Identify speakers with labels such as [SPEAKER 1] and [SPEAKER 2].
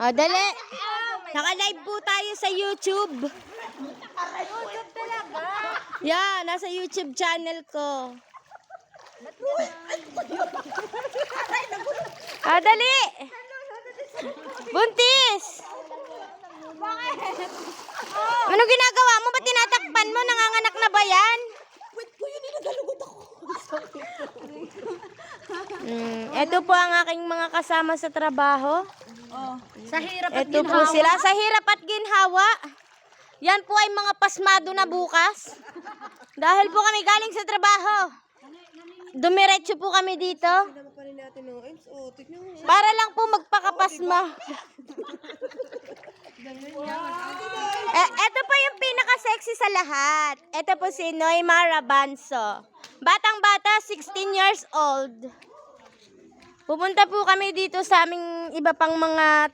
[SPEAKER 1] O, dali. Naka-live po tayo sa YouTube.
[SPEAKER 2] YouTube talaga.
[SPEAKER 1] Yan, nasa YouTube channel ko. Dali. Buntis. Ano ginagawa mo? Ba't tinatakpan mo? Nanganganak na ba yan?
[SPEAKER 2] Wait ko yun, nagalugot ako.
[SPEAKER 1] Ito po ang aking mga kasama sa trabaho.
[SPEAKER 2] Oh, sa hirap at
[SPEAKER 1] Ito po sila. Sa hirap at ginhawa. Yan po ay mga pasmado na bukas. Dahil po kami galing sa trabaho. Dumiretso po kami dito. Para lang po magpakapasma. Ito po yung pinaka-sexy sa lahat. Ito po si Noima Rabanzo. Batang-bata, 16 years old. Pupunta po kami dito sa aming iba pang mga